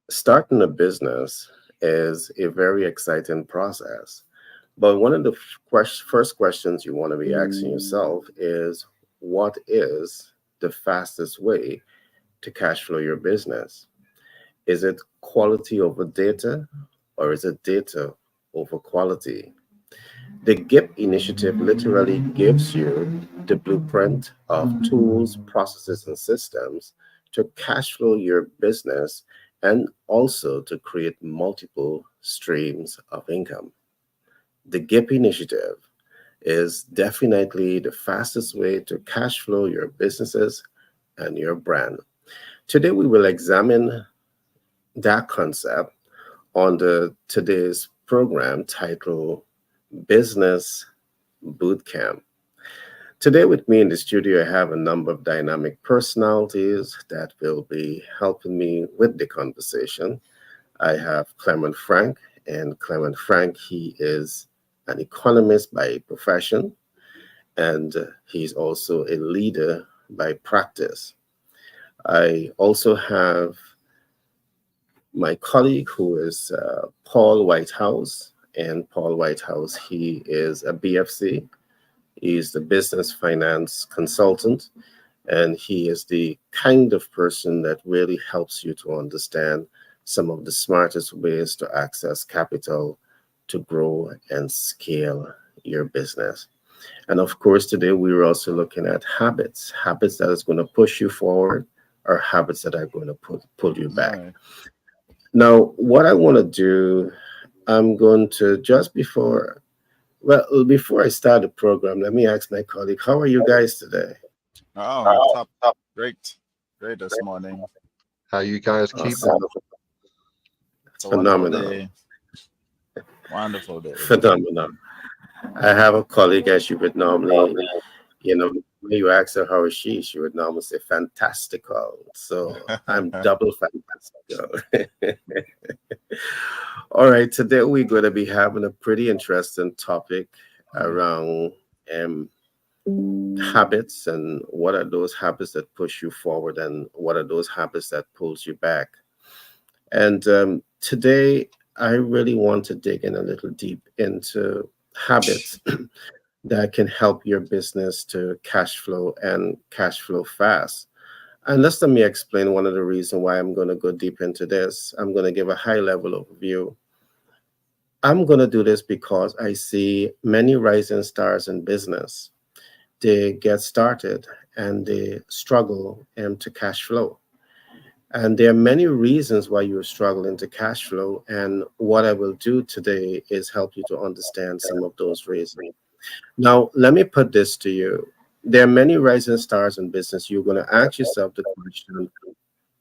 Starting a business is a very exciting process. But one of the first questions you want to be asking yourself is, what is the fastest way to cash flow your business? Is it quality over data, or is it data over quality? The GIP initiative literally gives you the blueprint of tools, processes, and systems to cash flow your business and also to create multiple streams of income. The GIP initiative is definitely the fastest way to cash flow your businesses and your brand. Today, we will examine that concept on the today's program titled Business Bootcamp. Today, with me in the studio, I have a number of dynamic personalities that will be helping me with the conversation. I have Clement Frank, and Clement Frank, he is an economist by profession, and he's also a leader by practice. I also have my colleague who is Paul Whitehouse, and Paul Whitehouse, he is a BFC. He's the business finance consultant, and he is the kind of person that really helps you to understand some of the smartest ways to access capital to grow and scale your business. And of course, today we are also looking at habits that is going to push you forward, or habits that are going to pull you All back. right. Now, what I want to do, I'm going to before I start the program, let me ask my colleague, how are you guys today? Oh, top. Great. Great this morning. How you guys keeping? Awesome. It's a wonderful Phenomenal. day. Wonderful day. Phenomenal. I have a colleague, as she would normally, when you ask her how is she would normally say fantastical. So I'm double fantastical. All right, today we're going to be having a pretty interesting topic around um, habits, and what are those habits that push you forward and what are those habits that pulls you back. And today I really want to dig in a little deep into habits that can help your business to cash flow and cash flow fast. And let me explain one of the reasons why I'm going to go deep into this. I'm going to give a high level overview. I'm going to do this because I see many rising stars in business. They get started and they struggle to cash flow. And there are many reasons why you're struggling to cash flow. And what I will do today is help you to understand some of those reasons. Now, let me put this to you. There are many rising stars in business. You're going to ask yourself the question,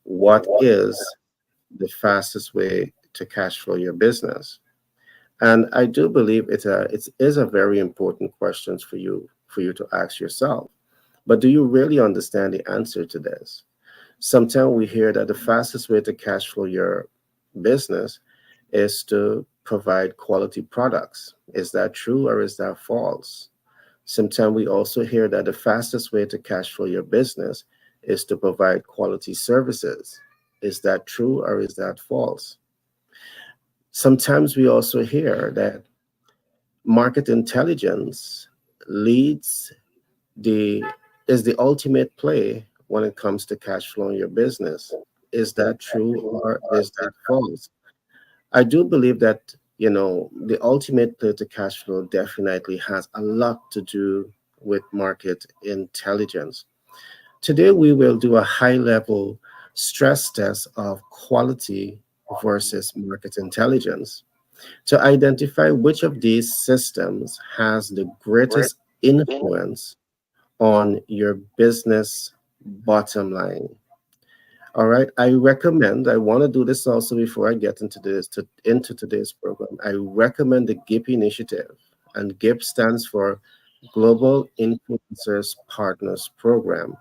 what is the fastest way to cash flow your business? And I do believe it is a very important question for you to ask yourself. But do you really understand the answer to this? Sometimes we hear that the fastest way to cash flow your business is to provide quality products. Is that true or is that false? Sometimes we also hear that the fastest way to cash flow your business is to provide quality services. Is that true or is that false? Sometimes we also hear that market intelligence leads the is the ultimate play when it comes to cash flowing your business. Is that true or is that false? I do believe that, the ultimate play to cash flow definitely has a lot to do with market intelligence. Today, we will do a high level stress test of quality versus market intelligence to identify which of these systems has the greatest influence on your business bottom line. All right. I want to do this also before I get into today's program. I recommend the GIP initiative, and GIP stands for Global Influencers Partners Program,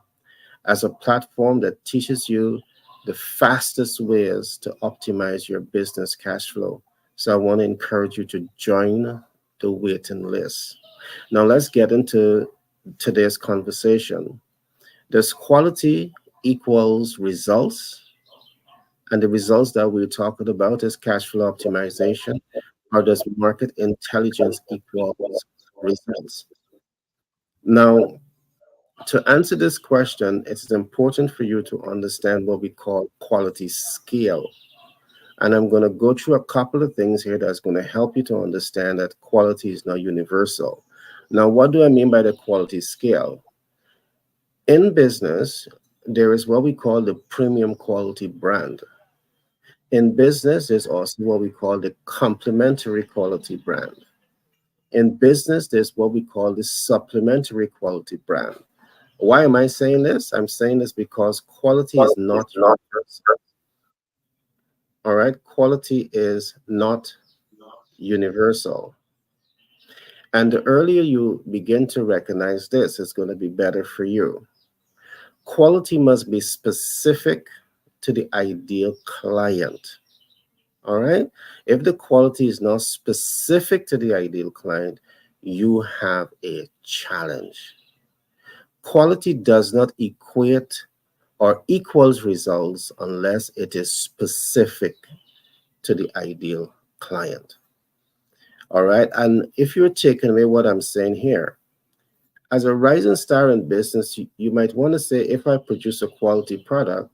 as a platform that teaches you the fastest ways to optimize your business cash flow. So I want to encourage you to join the waiting list. Now let's get into today's conversation. Does quality equals results, And the results that we're talking about is cash flow optimization, or does market intelligence equals results? Now, to answer this question, it is important for you to understand what we call quality scale. And I'm going to go through a couple of things here that's going to help you to understand that quality is not universal. Now, what do I mean by the quality scale? In business, there is what we call the premium quality brand. In business, there's also what we call the complementary quality brand. In business, there's what we call the supplementary quality brand. Why am I saying this? I'm saying this because quality is not universal. All right, quality is not universal. And the earlier you begin to recognize this, it's going to be better for you. Quality must be specific to the ideal client. All right. If the quality is not specific to the ideal client, you have a challenge. Quality does not equate or equals results unless it is specific to the ideal client. All right. And if you're taking away what I'm saying here, as a rising star in business, you might want to say, if I produce a quality product,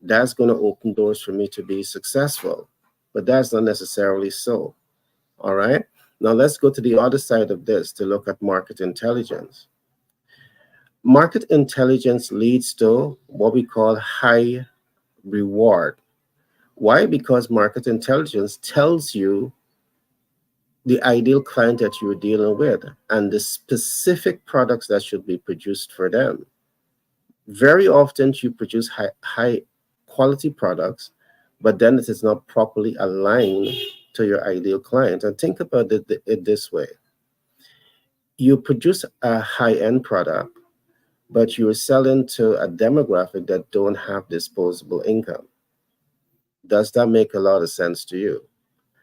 that's going to open doors for me to be successful. But that's not necessarily so. All right. Now let's go to the other side of this to look at market intelligence. Market intelligence leads to what we call high reward. Why? Because market intelligence tells you the ideal client that you're dealing with and the specific products that should be produced for them. Very often you produce high quality products, but then it is not properly aligned to your ideal client. And think about it this way. You produce a high-end product, but you're selling to a demographic that don't have disposable income. Does that make a lot of sense to you?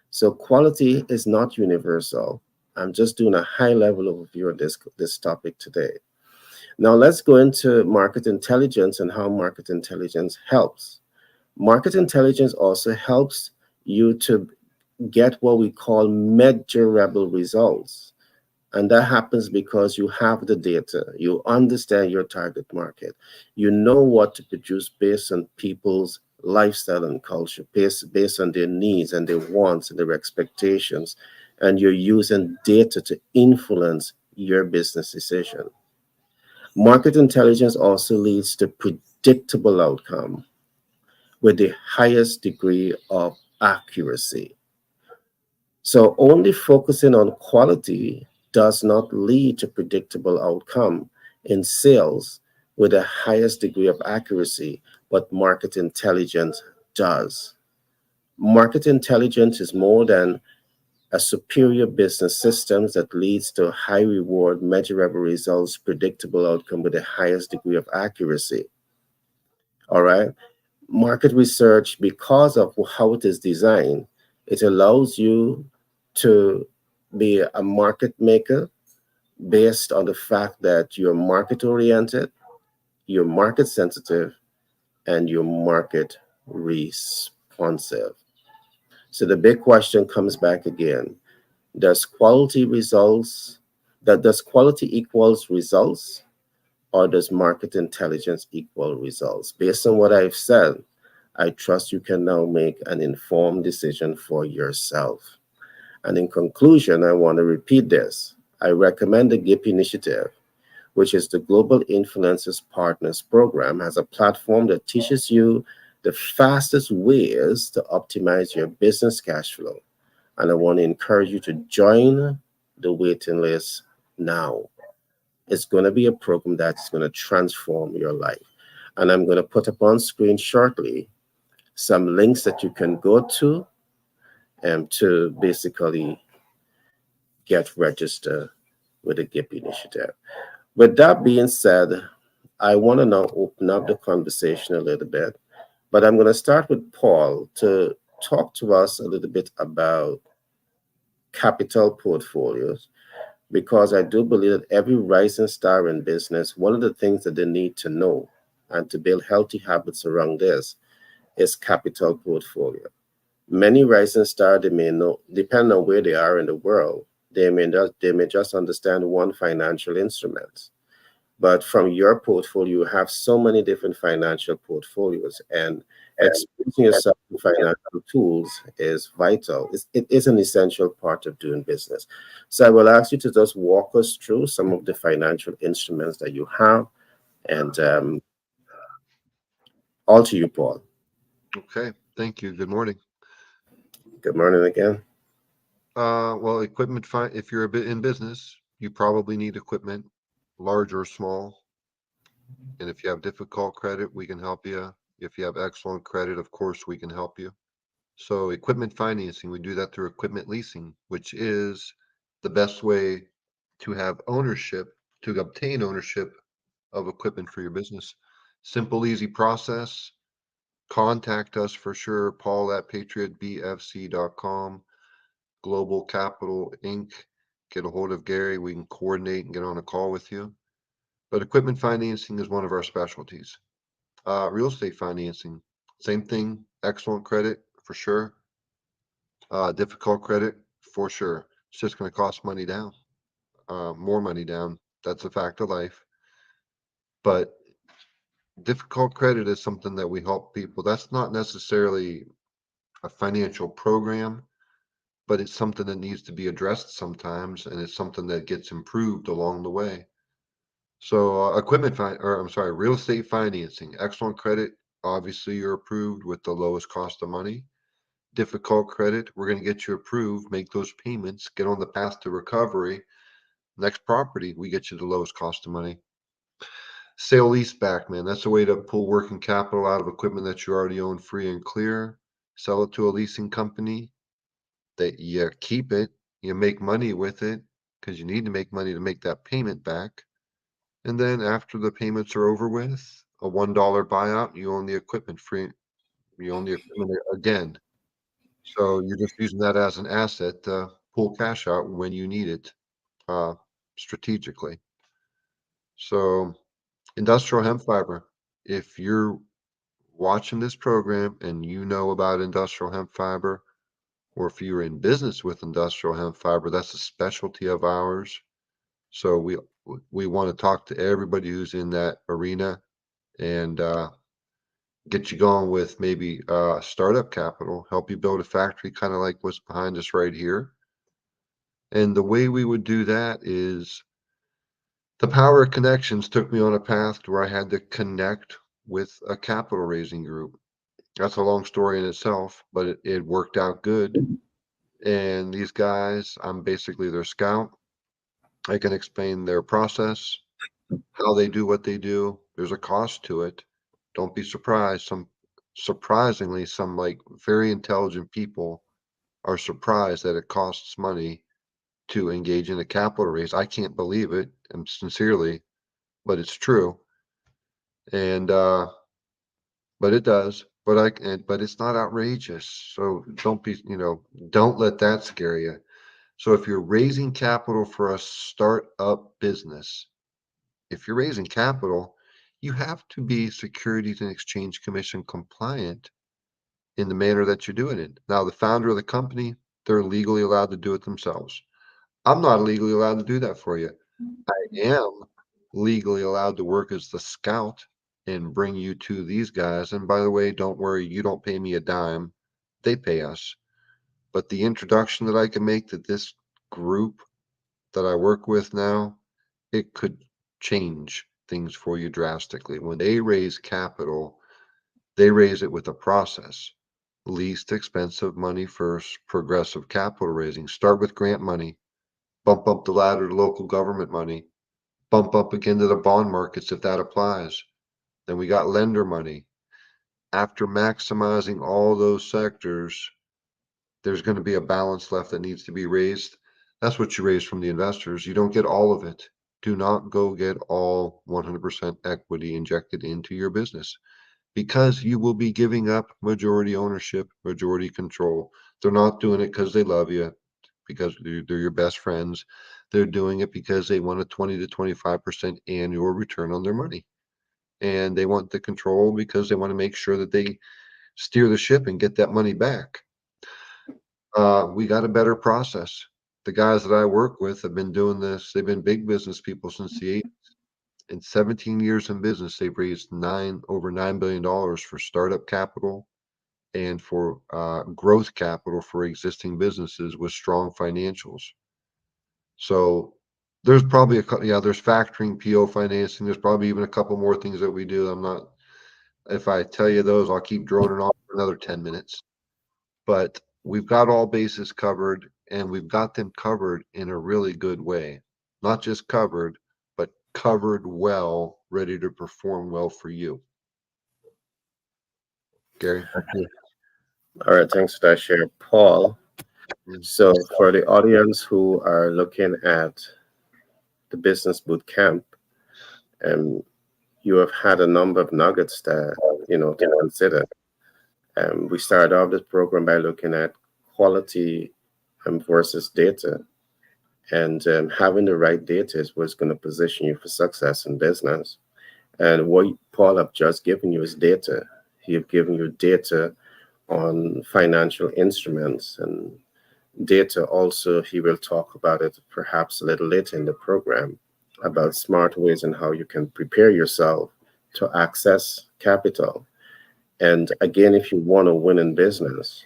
So quality is not universal. I'm just doing a high-level overview of this topic today. Now let's go into market intelligence and how market intelligence helps. Market intelligence also helps you to get what we call measurable results. And that happens because you have the data, you understand your target market, you know what to produce based on people's lifestyle and culture, based on their needs and their wants and their expectations, and you're using data to influence your business decision. Market intelligence also leads to predictable outcome with the highest degree of accuracy. So only focusing on quality does not lead to predictable outcome in sales with the highest degree of accuracy, but market intelligence does. Market intelligence is more than a superior business systems that leads to high reward, measurable results, predictable outcome with the highest degree of accuracy. All right. Market research, because of how it is designed, it allows you to be a market maker based on the fact that you're market oriented, you're market sensitive, and you're market responsive. So the big question comes back again. Does quality equals results, or does market intelligence equal results? Based on what I've said, I trust you can now make an informed decision for yourself. And in conclusion, I want to repeat this. I recommend the GIP initiative, which is the Global Influencers Partners Program, as a platform that teaches you the fastest ways to optimize your business cash flow. And I want to encourage you to join the waiting list now. It's going to be a program that's going to transform your life. And I'm going to put up on screen shortly some links that you can go to to basically get registered with the GIP initiative. With that being said, I want to now open up the conversation a little bit, but I'm going to start with Paul to talk to us a little bit about capital portfolios, because I do believe that every rising star in business, one of the things that they need to know and to build healthy habits around this is capital portfolio. Many rising stars, they may know, depending on where they are in the world, they may just understand one financial instrument. But from your portfolio, you have so many different financial portfolios, and exposing yourself to financial tools is vital. It is an essential part of doing business. So I will ask you to just walk us through some of the financial instruments that you have, and all to you, Paul. Okay, thank you. Good morning. Good morning again. Well, equipment, if you're a bit in business, you probably need equipment, large or small. And if you have difficult credit, we can help you. If you have excellent credit, of course, we can help you. So equipment financing, we do that through equipment leasing, which is the best way to have ownership, to obtain ownership of equipment for your business. Simple, easy process. Contact us for sure, Paul at patriotbfc.com, Global Capital Inc. Get a hold of Gary. We can coordinate and get on a call with you. But equipment financing is one of our specialties. Real estate financing, same thing. Excellent credit for sure. Difficult credit for sure. It's just going to cost money down, more money down. That's a fact of life. But difficult credit is something that we help people. That's not necessarily a financial program, but it's something that needs to be addressed sometimes, and it's something that gets improved along the way. So real estate financing, excellent credit. Obviously, you're approved with the lowest cost of money. Difficult credit, we're going to get you approved, make those payments, get on the path to recovery. Next property, we get you the lowest cost of money. Sale lease back, man, that's a way to pull working capital out of equipment that you already own free and clear. Sell it to a leasing company that you keep it, you make money with it because you need to make money to make that payment back. And then after the payments are over with, a $1 buyout, you own the equipment free. You own the equipment again. So you're just using that as an asset to pull cash out when you need it, strategically. So industrial hemp fiber, if you're watching this program and you know about industrial hemp fiber, or if you're in business with industrial hemp fiber, that's a specialty of ours. So we want to talk to everybody who's in that arena and get you going with maybe startup capital, help you build a factory, kind of like what's behind us right here. And the way we would do that is the power of connections took me on a path where I had to connect with a capital raising group. That's a long story in itself, but it worked out good. And these guys, I'm basically their scout. I can explain their process, how they do what they do. There's a cost to it. Don't be surprised. Surprisingly, some like very intelligent people are surprised that it costs money to engage in a capital raise. I can't believe it, and sincerely, but it's true. And but it does. But it's not outrageous. So don't let that scare you. So if you're raising capital for a startup business, if you're raising capital, you have to be Securities and Exchange Commission compliant in the manner that you're doing it. Now, the founder of the company, they're legally allowed to do it themselves. I'm not legally allowed to do that for you. I am legally allowed to work as the scout and bring you to these guys. And by the way, don't worry, you don't pay me a dime. They pay us. But the introduction that I can make to this group that I work with now, it could change things for you drastically. When they raise capital, they raise it with a process. Least expensive money first, progressive capital raising. Start with grant money, bump up the ladder to local government money, bump up again to the bond markets if that applies. Then we got lender money. After maximizing all those sectors, there's going to be a balance left that needs to be raised. That's what you raise from the investors. You don't get all of it. Do not go get all 100% equity injected into your business because you will be giving up majority ownership, majority control. They're not doing it because they love you, because they're your best friends. They're doing it because they want a 20 to 25% annual return on their money. And they want the control because they want to make sure that they steer the ship and get that money back. We got a better process. The guys that I work with have been doing this. They've been big business people since the 80s. In 17 years in business, they've raised over $9 billion for startup capital and for growth capital for existing businesses with strong financials. So there's probably there's factoring, PO financing. There's probably even a couple more things that we do. If I tell you those, I'll keep droning on for another 10 minutes. But we've got all bases covered, and we've got them covered in a really good way. Not just covered, but covered well, ready to perform well for you. Gary? All right, thanks for that share, Paul. So for the audience who are looking at the business boot camp, you have had a number of nuggets that to consider. We started off this program by looking at quality versus data, and having the right data is what's going to position you for success in business. And what Paul have just given you is data. He have given you data on financial instruments, and data also, he will talk about it perhaps a little later in the program, about smart ways and how you can prepare yourself to access capital. And again, if you want to win in business,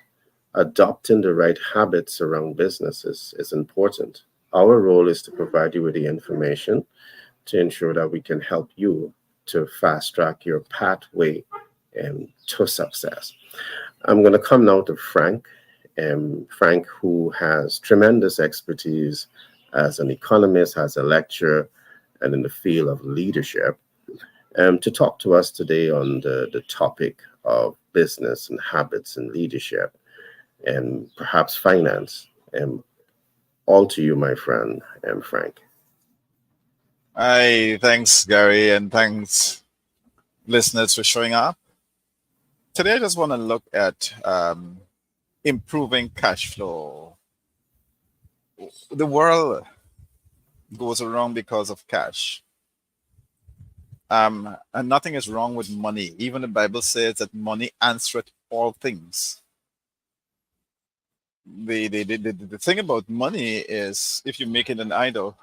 adopting the right habits around businesses is important. Our role is to provide you with the information to ensure that we can help you to fast track your pathway to success. I'm going to come now to Frank. Frank, who has tremendous expertise as an economist, as a lecturer, and in the field of leadership, to talk to us today on the topic of business and habits and leadership and perhaps finance. All to you, my friend, Frank. Hi, thanks, Gary, and thanks, listeners, for showing up. Today, I just want to look at improving cash flow. The world goes around because of cash. And nothing is wrong with money. Even the Bible says that money answereth all things. The thing about money is, if you make it an idol,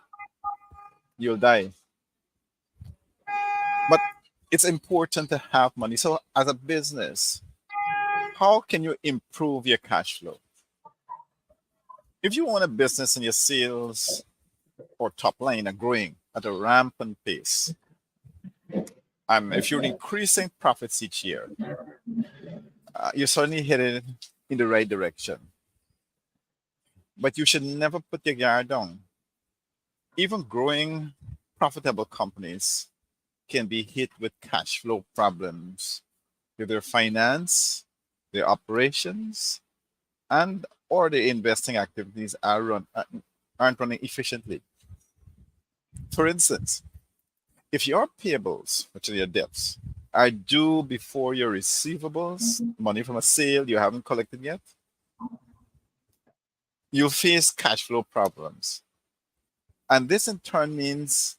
you'll die. But it's important to have money. So as a business, how can you improve your cash flow? If you want a business and your sales or top line are growing at a rampant pace, if you're increasing profits each year, you're certainly headed in the right direction. But you should never put your guard down. Even growing profitable companies can be hit with cash flow problems with their finance, their operations, and or their investing activities aren't running efficiently. For instance, if your payables, which are your debts, are due before your receivables, money from a sale you haven't collected yet, you'll face cash flow problems. And this in turn means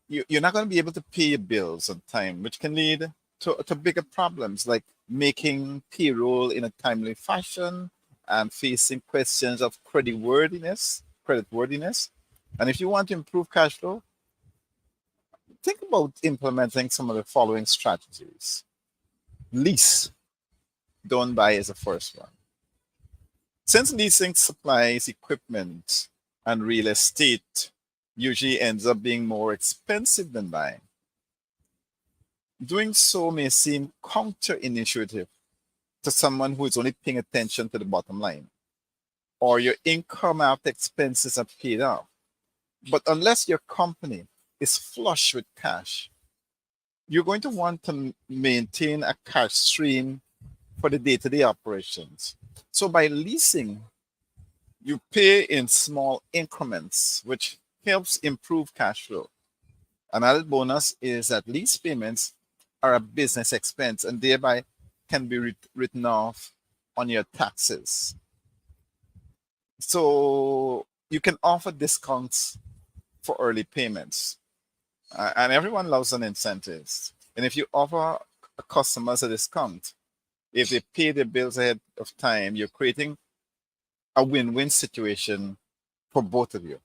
you're not going to be able to pay your bills on time, which can lead to bigger problems like making payroll in a timely fashion and facing questions of creditworthiness. And if you want to improve cash flow, think about implementing some of the following strategies. Lease, don't buy is the first one. Since leasing supplies, equipment, and real estate usually ends up being more expensive than buying, doing so may seem counterintuitive to someone who is only paying attention to the bottom line, or your income after expenses are paid off. But unless your company is flush with cash, you're going to want to maintain a cash stream for the day-to-day operations. So by leasing, you pay in small increments, which helps improve cash flow. An added bonus is that lease payments are a business expense and thereby can be written off on your taxes. So you can offer discounts for early payments. And everyone loves an incentive. And if you offer customers a discount, If they pay their bills ahead of time, you're creating a win-win situation for both of you.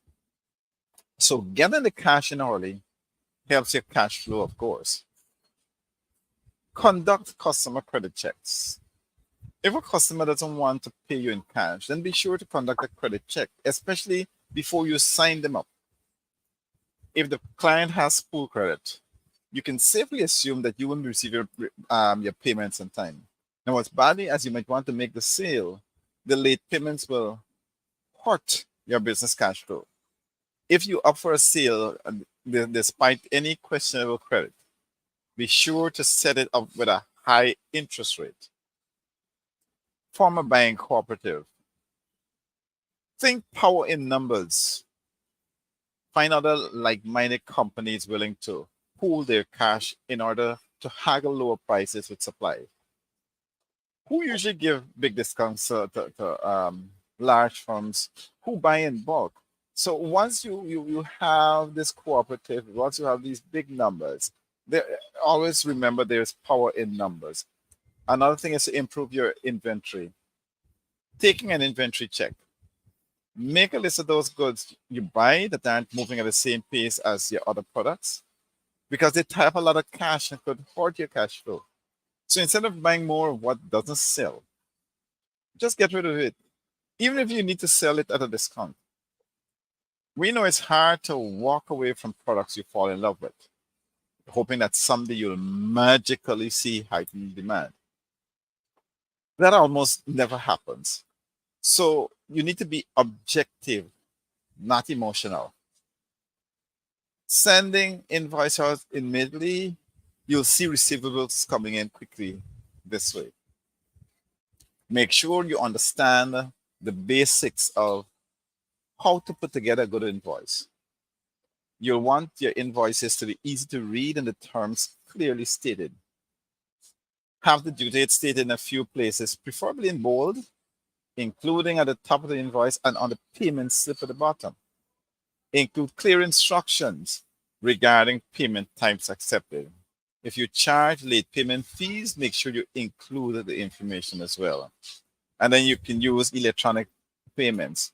So getting the cash in early helps your cash flow, of course. Conduct customer credit checks. If a customer doesn't want to pay you in cash, then be sure to conduct a credit check, especially before you sign them up. If the client has poor credit, you can safely assume that you won't receive your payments on time. Now, as badly as you might want to make the sale, the late payments will hurt your business cash flow. If you opt for a sale despite any questionable credit, be sure to set it up with a high interest rate. Form a buying cooperative. Think power in numbers. Find other like-minded companies willing to pool their cash in order to haggle lower prices with supply. Who usually give big discounts to large firms who buy in bulk? So once you have this cooperative, once you have these big numbers, always remember there's power in numbers. Another thing is to improve your inventory. Taking an inventory check. Make a list of those goods you buy that aren't moving at the same pace as your other products, because they tie up a lot of cash and could hurt your cash flow. So instead of buying more of what doesn't sell, just get rid of it, even if you need to sell it at a discount. We know it's hard to walk away from products you fall in love with, hoping that someday you'll magically see heightened demand. That almost never happens. So you need to be objective, not emotional. Sending invoices immediately, you'll see receivables coming in quickly this way. Make sure you understand the basics of how to put together a good invoice. You'll want your invoices to be easy to read and the terms clearly stated. Have the due date stated in a few places, preferably in bold, including at the top of the invoice and on the payment slip at the bottom. Include clear instructions regarding payment types accepted. If you charge late payment fees, make sure you include the information as well. And then you can use electronic payments.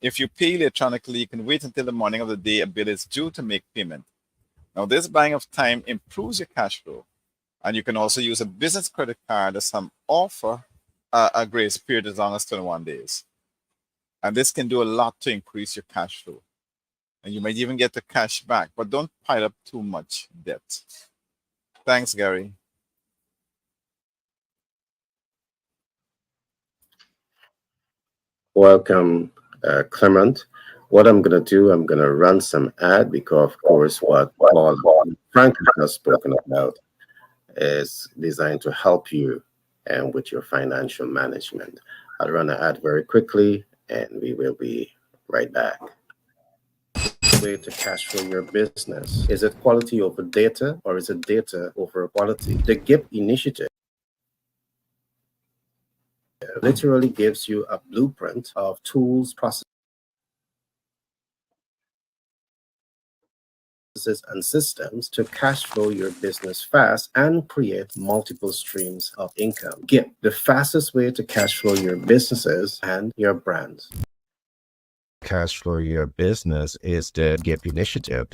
If you pay electronically, you can wait until the morning of the day a bill is due to make payment. Now, this buying of time improves your cash flow. And you can also use a business credit card, as some offer a grace period as long as 21 days. And this can do a lot to increase your cash flow. And you might even get the cash back, but don't pile up too much debt. Thanks, Gary. Welcome, Clement. What I'm going to do, I'm going to run some ad because, of course, what Paul and Frank has spoken about is designed to help you and with your financial management. I'll run an ad very quickly, and we will be right back. Way to cash flow your business. Is it quality over data, or is it data over quality? The GIP initiative literally gives you a blueprint of tools, processes, and systems to cash flow your business fast and create multiple streams of income. GIP, the fastest way to cash flow your businesses and your brands. Cash flow your business is the GIP initiative,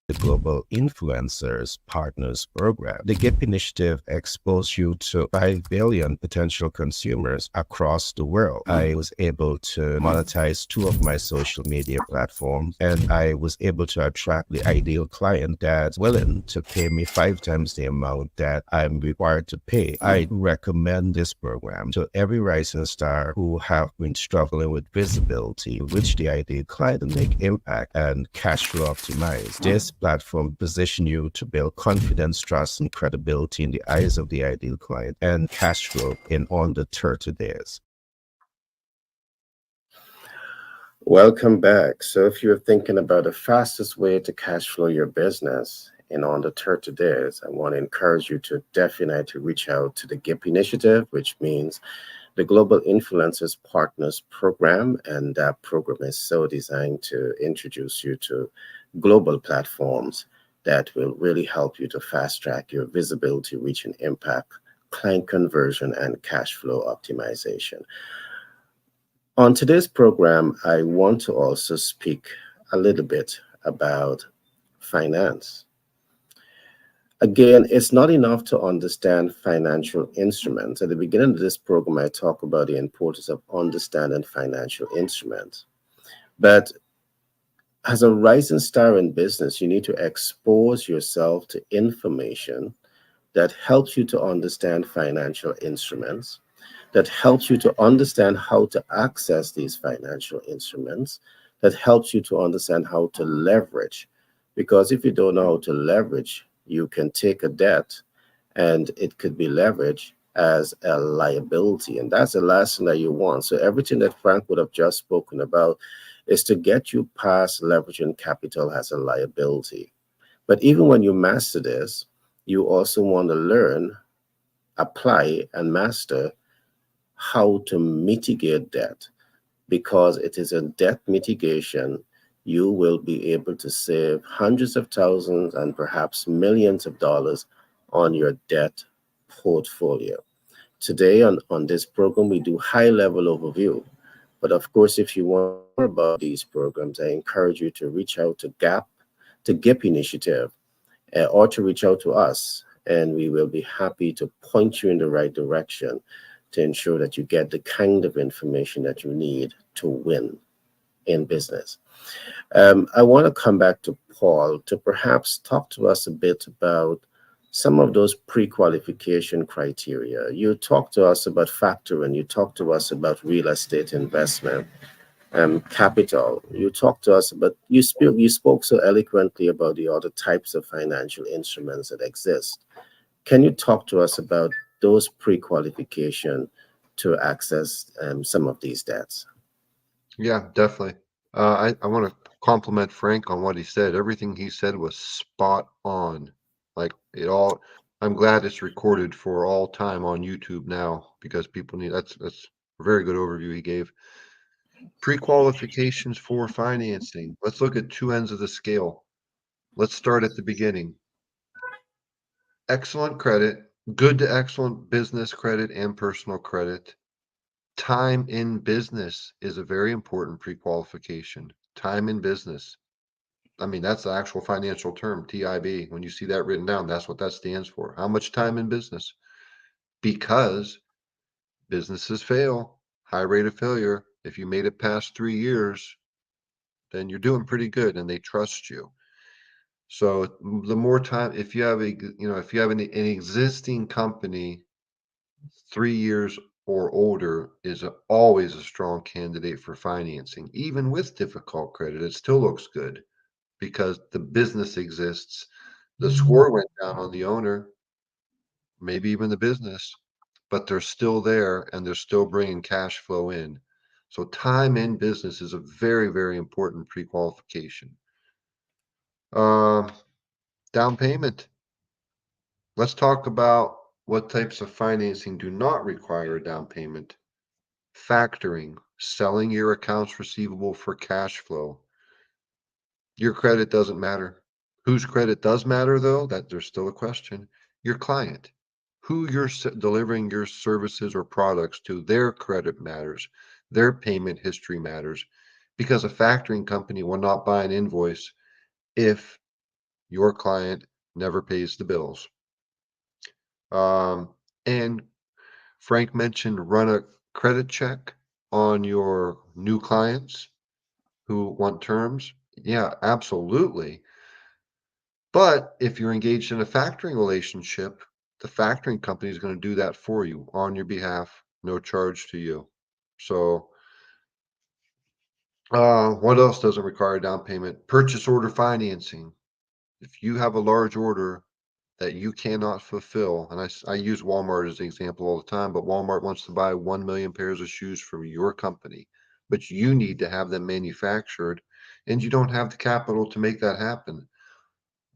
the Global Influencers Partners Program. The GIP initiative exposes you to 5 billion potential consumers across the world. I was able to monetize 2 of my social media platforms, and I was able to attract the ideal client that's willing to pay me 5 times the amount that I'm required to pay. I recommend this program to every rising star who have been struggling with visibility, reach the ideal client, and make impact and cash flow optimize. This platform position you to build confidence, trust, and credibility in the eyes of the ideal client and cash flow in under 30 days. Welcome back. So if you're thinking about the fastest way to cash flow your business in under 30 days, I want to encourage you to definitely reach out to the GIP initiative, which means the Global Influencers Partners Program. And that program is so designed to introduce you to global platforms that will really help you to fast track your visibility, reach, and impact client conversion, and cash flow optimization. On today's program, I want to also speak a little bit about finance. Again, it's not enough to understand financial instruments. At the beginning of this program, I talk about the importance of understanding financial instruments. But as a rising star in business, you need to expose yourself to information that helps you to understand financial instruments, that helps you to understand how to access these financial instruments, that helps you to understand how to leverage. Because if you don't know how to leverage, you can take a debt and it could be leveraged as a liability. And that's the last thing that you want. So everything that Frank would have just spoken about is to get you past leveraging capital as a liability. But even when you master this, you also want to learn, apply, and master how to mitigate debt, because it is in debt mitigation you will be able to save hundreds of thousands and perhaps millions of dollars on your debt portfolio. Today on this program, we do high-level overview. But of course, if you want more about these programs, I encourage you to reach out to GIP Initiative, or to reach out to us, and we will be happy to point you in the right direction to ensure that you get the kind of information that you need to win in business. I want to come back to Paul to perhaps talk to us a bit about some of those pre-qualification criteria. You talked to us about factoring, you talked to us about real estate investment, capital. You talked to us about, you spoke so eloquently about the other types of financial instruments that exist. Can you talk to us about those pre-qualification to access some of these debts? Yeah, definitely. I want to compliment Frank on what he said. Everything he said was spot on. Like it all. I'm glad it's recorded for all time on YouTube now, because people need. That's a very good overview he gave. Pre-qualifications for financing. Let's look at two ends of the scale. Let's start at the beginning. Excellent credit, good to excellent business credit and personal credit. Time in business is a very important pre-qualification. Time in business. I mean, that's the actual financial term, TIB. When you see that written down, that's what that stands for. How much time in business? Because businesses fail, high rate of failure. If you made it past 3 years, then you're doing pretty good and they trust you. So the more time, if you have an existing company, 3 years or older is always a strong candidate for financing. Even with difficult credit, it still looks good because the business exists. The score went down on the owner, maybe even the business, but they're still there and they're still bringing cash flow in. So time in business is a very, very important pre-qualification. Down payment. Let's talk about what types of financing do not require a down payment. Factoring, selling your accounts receivable for cash flow. Your credit doesn't matter. Whose credit does matter, though, that there's still a question. Your client, who you're delivering your services or products to, their credit matters. Their payment history matters, because a factoring company will not buy an invoice if your client never pays the bills. And Frank mentioned run a credit check on your new clients who want terms. Yeah, absolutely. But if you're engaged in a factoring relationship, the factoring company is going to do that for you on your behalf, no charge to you. So, what else doesn't require a down payment? Purchase order financing. If you have a large order that you cannot fulfill, and I use Walmart as an example all the time, but Walmart wants to buy 1 million pairs of shoes from your company, but you need to have them manufactured and you don't have the capital to make that happen.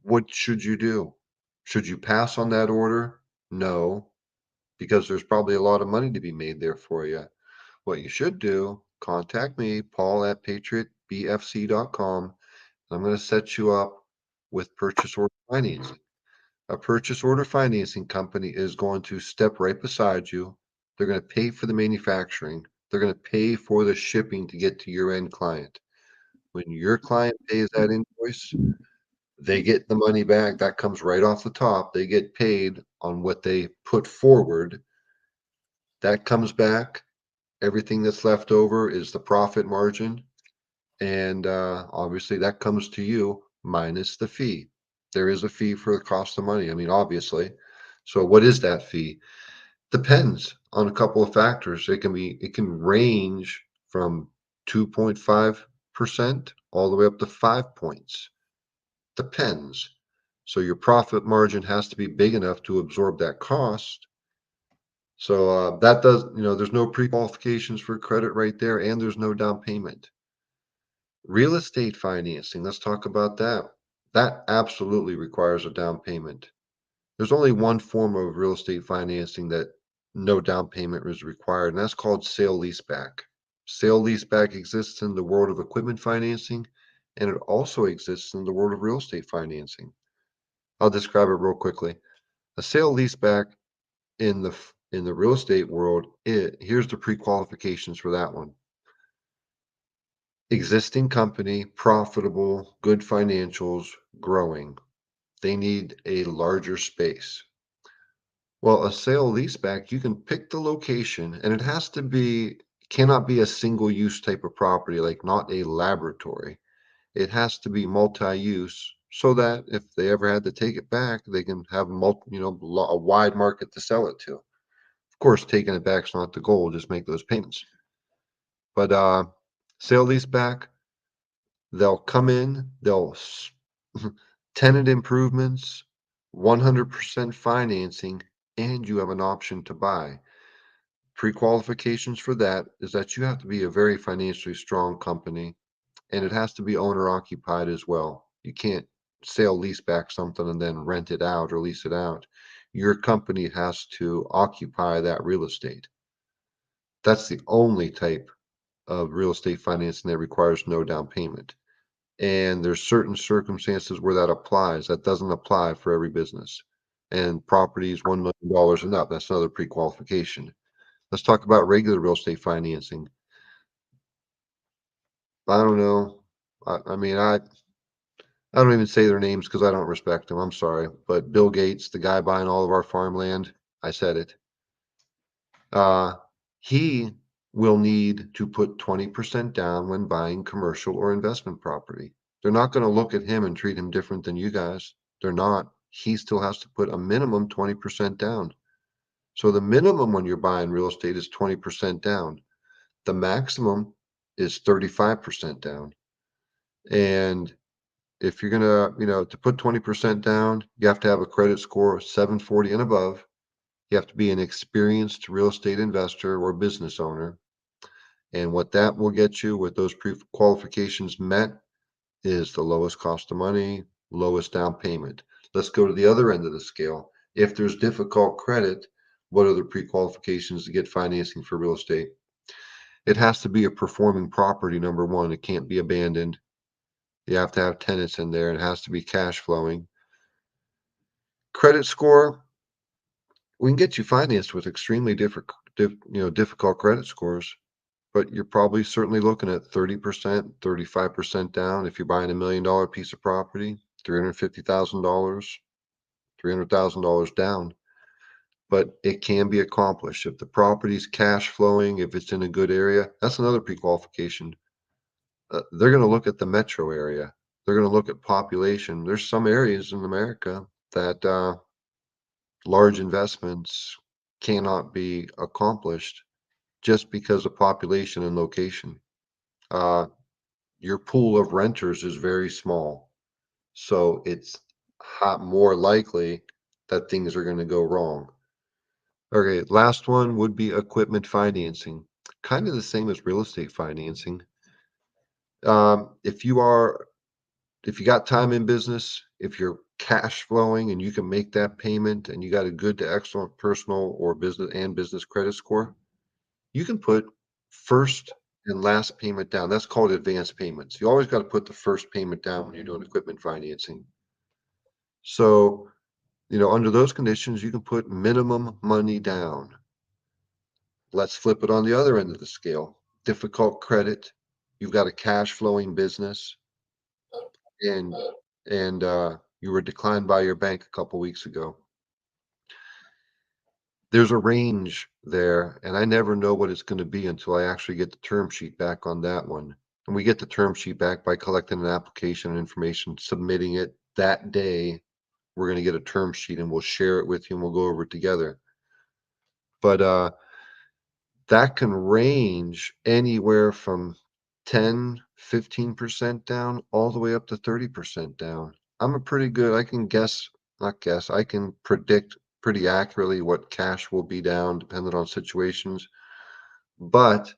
What should you do? Should you pass on that order? No, because there's probably a lot of money to be made there for you. What you should do, contact me, paul@patriotbfc.com. I'm going to set you up with purchase order financing. A purchase order financing company is going to step right beside you. They're going to pay for the manufacturing. They're going to pay for the shipping to get to your end client. When your client pays that invoice, they get the money back. That comes right off the top. They get paid on what they put forward. That comes back. Everything that's left over is the profit margin. And obviously that comes to you minus the fee. There is a fee for the cost of money. I mean, obviously. So what is that fee? Depends on a couple of factors. It can range from 2.5% all the way up to 5 points. Depends. So your profit margin has to be big enough to absorb that cost. So that does, there's no pre-qualifications for credit right there, and there's no down payment. Real estate financing, let's talk about that. That absolutely requires a down payment. There's only one form of real estate financing that no down payment is required, and that's called sale leaseback. Sale leaseback exists in the world of equipment financing, and it also exists in the world of real estate financing. I'll describe it real quickly. A sale leaseback in the real estate world, here's the pre-qualifications for that one. Existing company, profitable, good financials, growing. They need a larger space. Well, a sale leaseback, you can pick the location, and it cannot be a single use type of property, like not a laboratory. It has to be multi-use so that if they ever had to take it back, they can have a wide market to sell it to. Of course, taking it back is not the goal, just make those payments. But sale leaseback, they'll come in, tenant improvements, 100% financing, and you have an option to buy. Pre-qualifications for that is that you have to be a very financially strong company, and it has to be owner occupied as well. You can't sale lease back something and then rent it out or lease it out. Your company has to occupy that real estate. That's the only type of real estate financing that requires no down payment. And there's certain circumstances where that applies. That doesn't apply for every business. And properties $1 million and up, that's another pre-qualification. Let's talk about regular real estate financing. I don't know. I mean, I don't even say their names because I don't respect them. I'm sorry. But Bill Gates, the guy buying all of our farmland, I said it. He will need to put 20% down when buying commercial or investment property. They're not going to look at him and treat him different than you guys. They're not. He still has to put a minimum 20% down. So the minimum when you're buying real estate is 20% down. The maximum is 35% down. And if you're gonna, to put 20% down, you have to have a credit score of 740 and above. You have to be an experienced real estate investor or business owner. And what that will get you with those pre-qualifications met is the lowest cost of money, lowest down payment. Let's go to the other end of the scale. If there's difficult credit, what are the pre-qualifications to get financing for real estate? It has to be a performing property, number one. It can't be abandoned. You have to have tenants in there. It has to be cash flowing. Credit score, we can get you financed with extremely difficult credit scores, but you're probably certainly looking at 30%, 35% down. If you're buying $1 million piece of property, $350,000, $300,000 down. But it can be accomplished. If the property's cash flowing, if it's in a good area, that's another pre-qualification. They're going to look at the metro area. They're going to look at population. There's some areas in America that large investments cannot be accomplished just because of population and location. Your pool of renters is very small, so it's more likely that things are going to go wrong. Okay, last one would be equipment financing. Kind of the same as real estate financing. If you got time in business, if you're cash flowing and you can make that payment and you got a good to excellent personal or business credit score, you can put first and last payment down. That's called advance payments. You always got to put the first payment down when you're doing equipment financing. So Under those conditions, you can put minimum money down. Let's flip it on the other end of the scale. Difficult credit. You've got a cash flowing business and you were declined by your bank a couple weeks ago. There's a range there, and I never know what it's going to be until I actually get the term sheet back on that one. And we get the term sheet back by collecting an application and information, submitting it that day. We're going to get a term sheet and we'll share it with you and we'll go over it together. But that can range anywhere from 10, 15% down, all the way up to 30% down. I'm a pretty good, I can I can predict pretty accurately what cash will be down depending on situations. But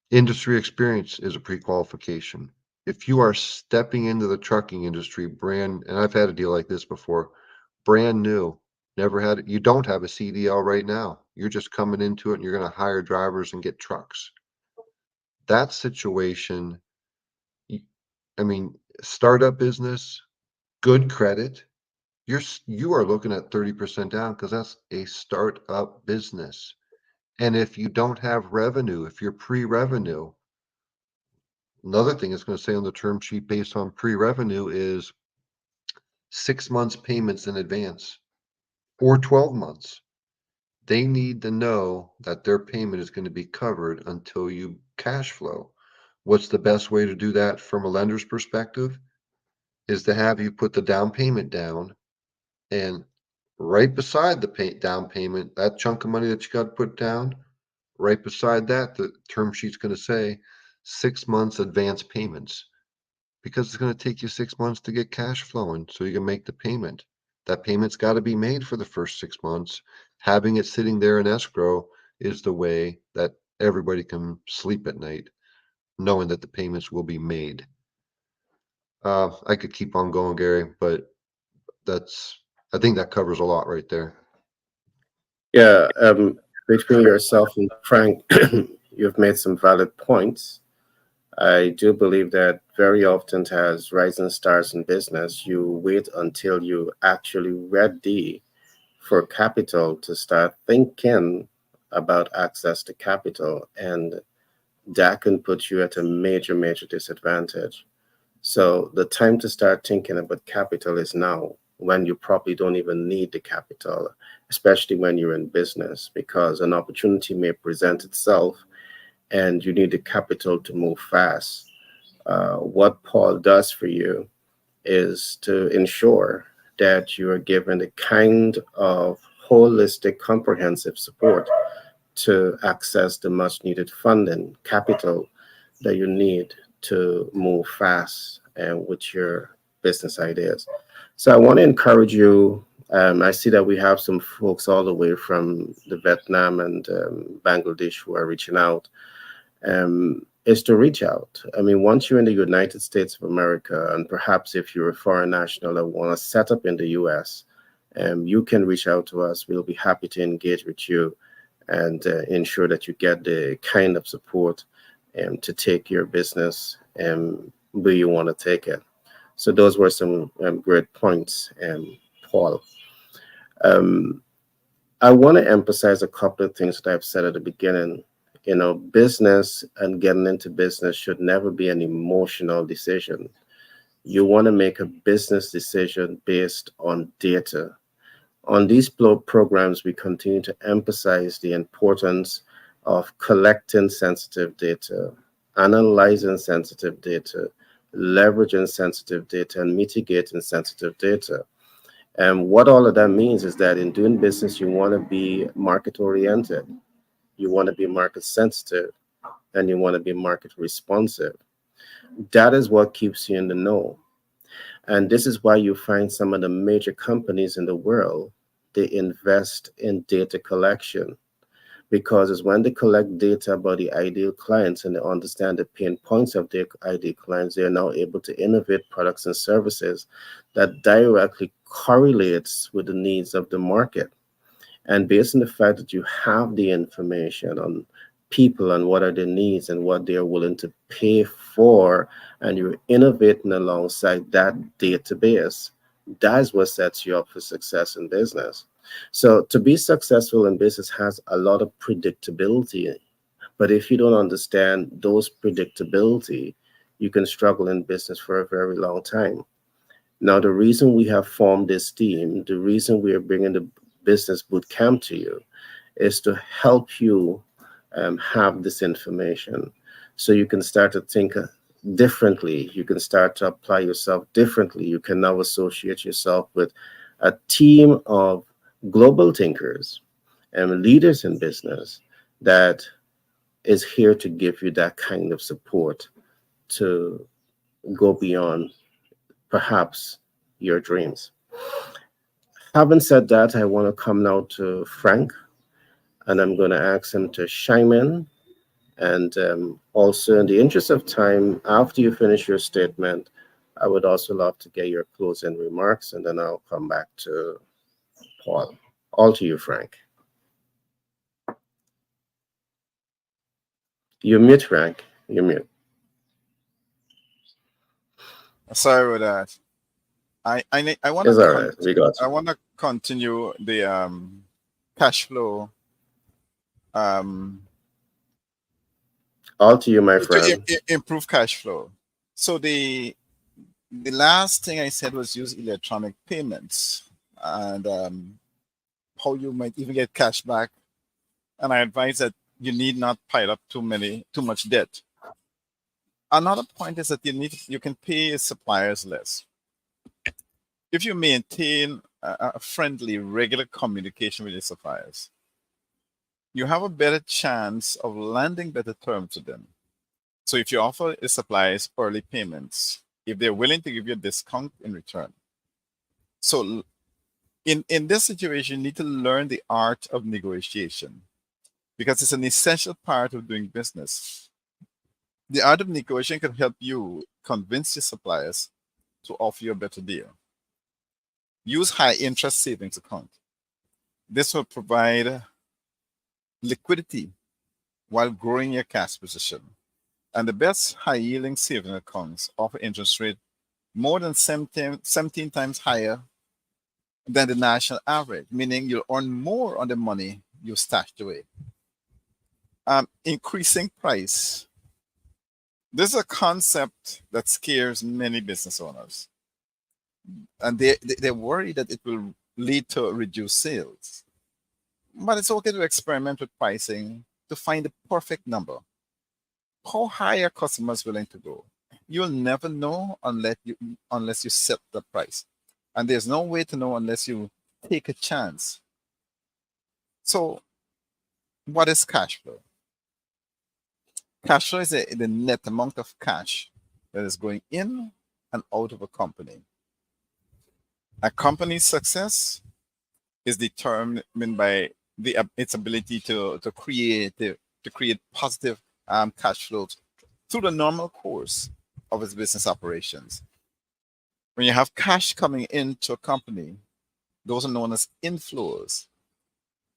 industry experience is a pre-qualification. If you are stepping into the trucking industry and I've had a deal like this before, brand new, never had it. You don't have a CDL right now. You're just coming into it and you're going to hire drivers and get trucks. That situation, I mean, startup business, good credit, you are looking at 30% down because that's a startup business. And if you don't have revenue, if you're pre-revenue, another thing it's going to say on the term sheet based on pre-revenue is 6 months payments in advance or 12 months. They need to know that their payment is going to be covered until you cash flow. What's the best way to do that from a lender's perspective is to have you put the down payment down, and right beside the down payment, that chunk of money that you got to put down, right beside that, the term sheet's going to say 6 months advance payments, because it's going to take you 6 months to get cash flowing so you can make the payment. That payment's got to be made for the first 6 months. Having it sitting there in escrow is the way that everybody can sleep at night, knowing that the payments will be made. I could keep on going, Gary, but I think that covers a lot right there. Yeah, between yourself and Frank, you've made some valid points. I do believe that very often as rising stars in business, you wait until you actually ready for capital to start thinking about access to capital, and that can put you at a major, major disadvantage. So the time to start thinking about capital is now, when you probably don't even need the capital, especially when you're in business, because an opportunity may present itself and you need the capital to move fast. What Paul does for you is to ensure that you are given the kind of holistic, comprehensive support to access the much needed funding, capital that you need to move fast and with your business ideas. So I want to encourage you. I see that we have some folks all the way from the Vietnam and Bangladesh who are reaching out. Is to reach out. I mean, once you're in the United States of America, and perhaps if you're a foreign national that want to set up in the US, you can reach out to us. We'll be happy to engage with you and ensure that you get the kind of support to take your business where you want to take it. So those were some great points, Paul. I want to emphasize a couple of things that I've said at the beginning. Business and getting into business should never be an emotional decision. You want to make a business decision based on data. On these programs, we continue to emphasize the importance of collecting sensitive data, analyzing sensitive data, leveraging sensitive data, and mitigating sensitive data. And what all of that means is that in doing business, you want to be market oriented. You want to be market sensitive, and you want to be market responsive. That is what keeps you in the know. And this is why you find some of the major companies in the world, they invest in data collection, because it's when they collect data about the ideal clients and they understand the pain points of their ideal clients, they are now able to innovate products and services that directly correlates with the needs of the market. And based on the fact that you have the information on people and what are their needs and what they are willing to pay for, and you're innovating alongside that database, That's what sets you up for success in business. So to be successful in business has a lot of predictability. But if you don't understand those predictability, you can struggle in business for a very long time. Now, the reason we have formed this team, the reason we are bringing the business boot camp to you, is to help you have this information so you can start to think differently. You can start to apply yourself differently. You can now associate yourself with a team of global thinkers and leaders in business that is here to give you that kind of support to go beyond perhaps your dreams. Having said that, I want to come now to Frank, and I'm going to ask him to chime in. And also, in the interest of time, after you finish your statement, I would also love to get your closing remarks, and then I'll come back to Paul. All to you, Frank. You're mute, Frank. You're mute. Sorry about that. I want It's to all right. We got I you. want to continue the cash flow All to you, my to friend. improve cash flow. So the last thing I said was use electronic payments and how you might even get cash back. And I advise that you need not pile up too much debt. Another point is that you can pay your suppliers less. If you maintain a friendly, regular communication with your suppliers, you have a better chance of landing better terms with them. So if you offer your suppliers early payments, if they're willing to give you a discount in return. So in this situation, you need to learn the art of negotiation because it's an essential part of doing business. The art of negotiation can help you convince your suppliers to offer you a better deal. Use high interest savings account. This will provide liquidity while growing your cash position. And the best high yielding saving accounts offer interest rate more than 17 times higher than the national average, meaning you'll earn more on the money you stashed away. Increasing price. This is a concept that scares many business owners. And they're worried that it will lead to reduced sales. But it's okay to experiment with pricing to find the perfect number. How high are customers willing to go? You'll never know unless you set the price. And there's no way to know unless you take a chance. So what is cash flow? Cash flow is the net amount of cash that is going in and out of a company. A company's success is determined by its ability to create positive cash flows through the normal course of its business operations. When you have cash coming into a company, those are known as inflows.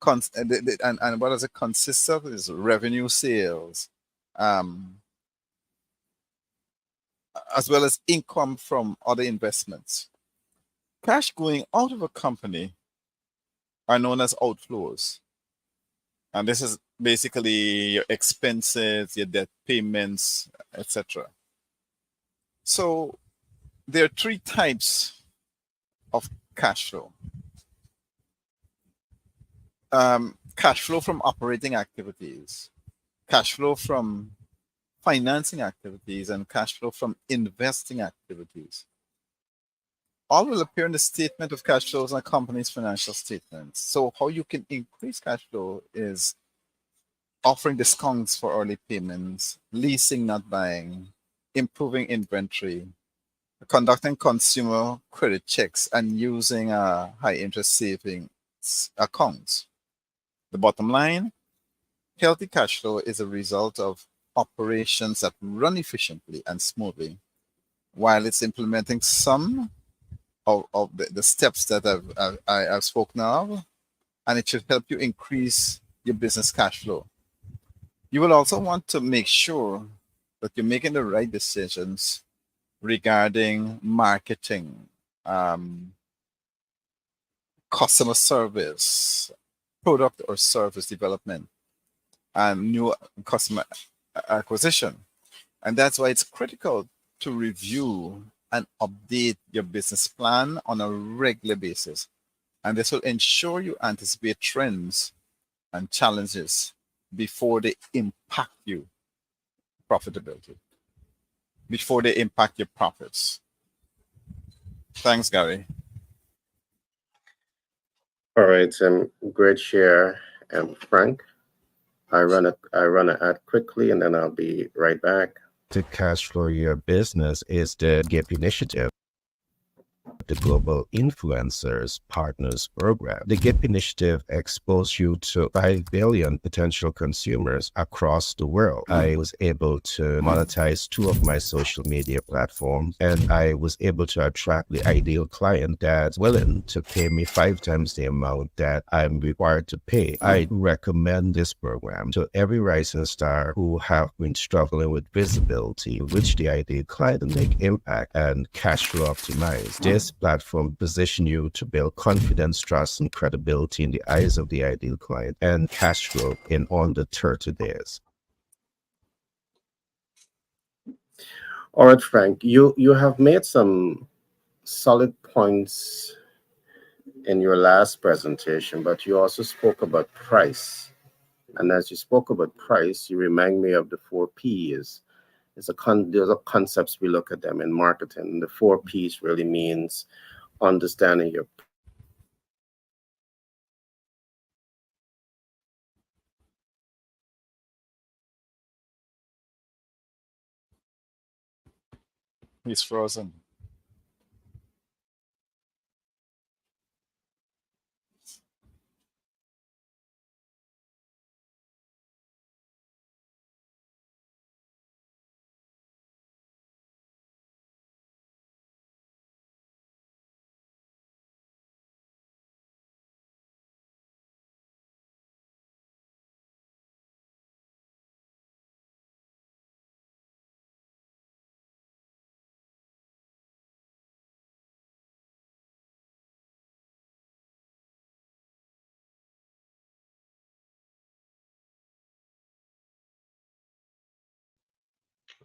And what does it consist of? Is revenue, sales, as well as income from other investments. Cash going out of a company are known as outflows. And this is basically your expenses, your debt payments, etc. So there are three types of cash flow. Cash flow from operating activities, cash flow from financing activities, and cash flow from investing activities. All will appear in the statement of cash flows and a company's financial statements. So how you can increase cash flow is offering discounts for early payments, leasing, not buying, improving inventory, conducting consumer credit checks, and using high interest savings accounts. The bottom line, healthy cash flow is a result of operations that run efficiently and smoothly while it's implementing some of the steps that I've spoken of, and it should help you increase your business cash flow. You will also want to make sure that you're making the right decisions regarding marketing, customer service, product or service development, and new customer acquisition. And that's why it's critical to review and update your business plan on a regular basis. And this will ensure you anticipate trends and challenges before they impact you profitability, before they impact your profits. Thanks, Gary. All right, great share, Frank. I run an ad quickly, and then I'll be right back. To cash flow your business is the GIP initiative, the Global Influencers Partners Program. The GIP initiative exposed you to 5 billion potential consumers across the world. I was able to monetize 2 of my social media platforms, and I was able to attract the ideal client that's willing to pay me 5 times the amount that I'm required to pay. I recommend this program to every rising star who have been struggling with visibility, reach the ideal client, and make impact and cash flow optimize. This platform position you to build confidence, trust, and credibility in the eyes of the ideal client and cash flow in under 30 days. All right, Frank, you have made some solid points in your last presentation, but you also spoke about price. And as you spoke about price, you remind me of the 4 Ps. There's a concepts we look at them in marketing. The 4 Ps really means understanding your He's frozen.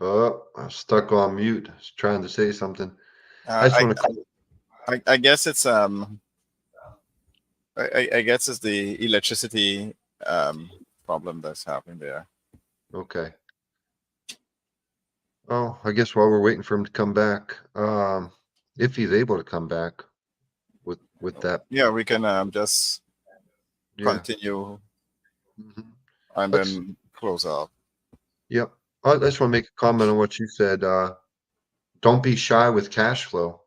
Oh, I'm stuck on mute. I was trying to say something. I Uh, just want to. I guess it's I guess it's the electricity problem that's happening there. Okay. Oh, I guess while we're waiting for him to come back, if he's able to come back with that, Yeah, we can just yeah. continue Mhm. and Let's- then close out. Yep. I just want to make a comment on what you said. Don't be shy with cash flow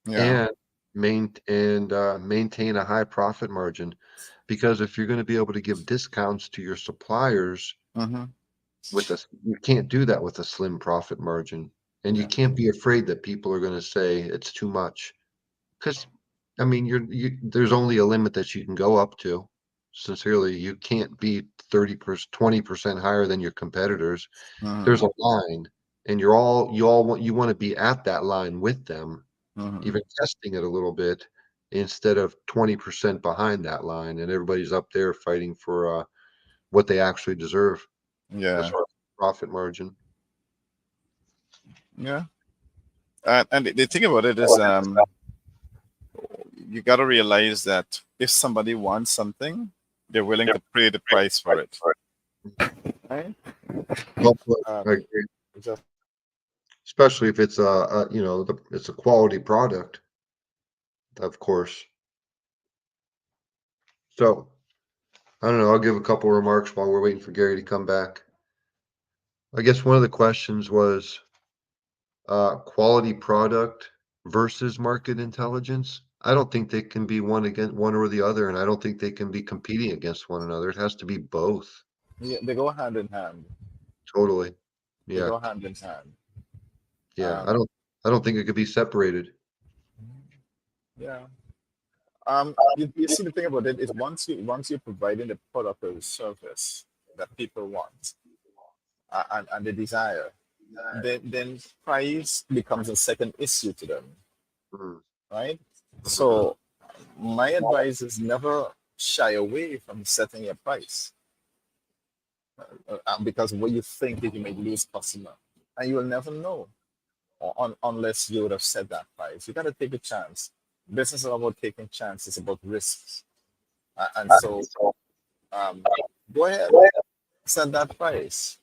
Yeah. and maintain a high profit margin, because if you're going to be able to give discounts to your suppliers Mm-hmm. you can't do that with a slim profit margin, and you Yeah. can't be afraid that people are going to say it's too much, because I mean there's only a limit that you can go up to. Sincerely, you can't be 30%, 20% higher than your competitors. Mm-hmm. There's a line, and you want to be at that line with them, Mm-hmm. even testing it a little bit, instead of 20% behind that line, and everybody's up there fighting for what they actually deserve Yeah. as far as profit margin. Yeah. And the thing about it is, you got to realize that if somebody wants something, they're willing to pay the price for it. Right? Well, I Um, agree. just Especially if it's it's a quality product, of course. So I don't know. I'll give a couple remarks while we're waiting for Gary to come back. I guess one of the questions was quality product versus market intelligence. I don't think they can be one or the other, and I don't think they can be competing against one another. It has to be both. yeah, they go hand in hand. Totally. They Yeah. go hand in hand. Yeah. Um, I don't think it could be separated. yeah. You see, the thing about it is once you're providing the product or the service that people want and they desire, then price becomes a second issue to them, Mhm. right? So my advice is never shy away from setting your price, because what you think is you may lose customer, and you will never know unless you would have set that price. You got to take a chance. Business is about taking chances, about risks, and so um, go ahead, set that price.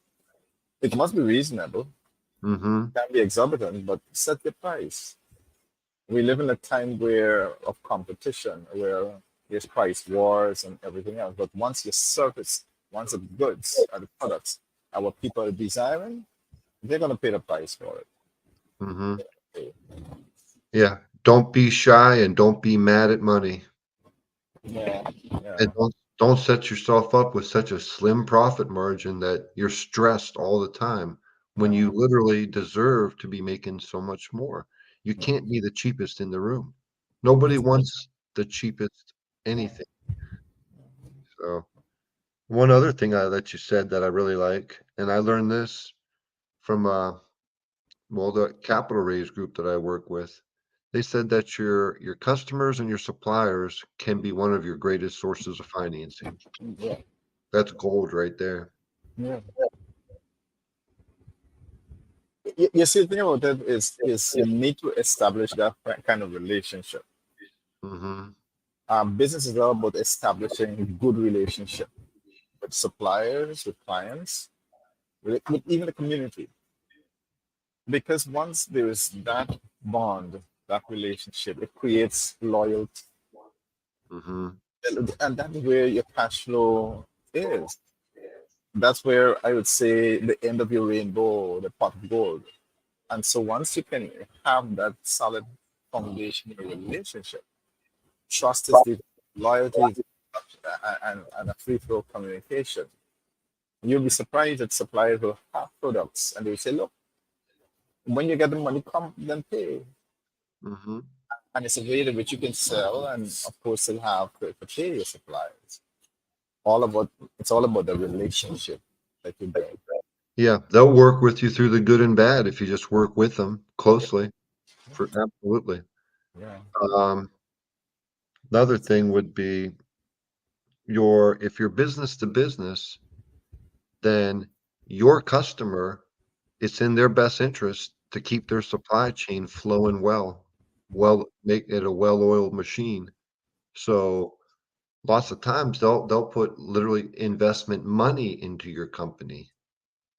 It must be reasonable. Mm-hmm. It can be exorbitant, but set the price. We live in a time where of competition, where there's price wars and everything else. But once your service, once the goods or the products are what people are desiring, they're gonna pay the price for it. Mm-hmm. Yeah. Don't be shy and don't be mad at money. Yeah, yeah, And don't set yourself up with such a slim profit margin that you're stressed all the time when you literally deserve to be making so much more. You can't be the cheapest in the room. Nobody wants the cheapest anything. So one other thing that you said that I really like, and I learned this from well, the capital raise group that I work with. They said that your customers and your suppliers can be one of your greatest sources of financing. yeah, That's gold right there. yeah. You see, the thing about that is you need to establish that kind of relationship. Mm-hmm. Business is all about establishing good relationship with suppliers, with clients, with even the community. Because once there is that bond, that relationship, it creates loyalty, Mm-hmm. and that's where your cash flow is. That's where I would say the end of your rainbow, the pot of gold. And so once you can have that solid foundation in a relationship, trust is the loyalty is and a free flow of communication. You'll be surprised that suppliers will have products and they will say, look, when you get the money, come then pay. Mm-hmm. And it's a way in which you can sell and of course still have to pay your suppliers. It's all about the relationship that you build. Yeah, they'll work with you through the good and bad if you just work with them closely. For absolutely. Yeah. Um, Another thing would be if you're business to business, then your customer, it's in their best interest to keep their supply chain flowing well, make it a well-oiled machine. So lots of times they'll put literally investment money into your company.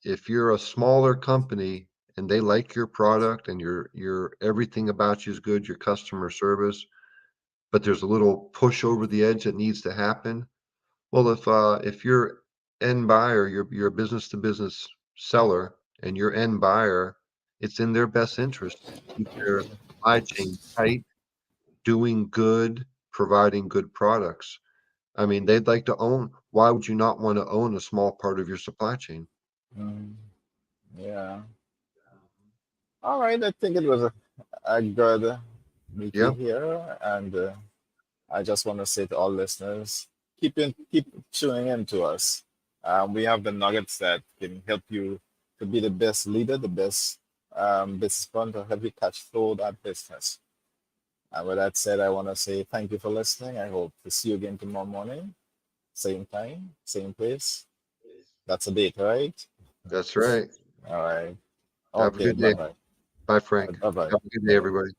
If you're a smaller company and they like your product and your everything about you is good, your customer service, but there's a little push over the edge that needs to happen. Well, if your end buyer, you're a business to business seller and your end buyer, it's in their best interest to keep their supply chain tight, doing good, providing good products. I mean, they'd like to own. Why would you not want to own a small part of your supply chain? Mm, yeah. All right. I think it was a good Yeah, meeting here. And I just want to say to all listeners, keep tuning in to us. We have the nuggets that can help you to be the best leader, the best business partner to help you catch flow that business. And with that said, I want to say thank you for listening. I hope to see you again tomorrow morning, same time, same place. That's a date, right? that's right. All right. Have a Okay. good Bye day. bye. Bye, Frank. Bye bye. Have a good day, everybody.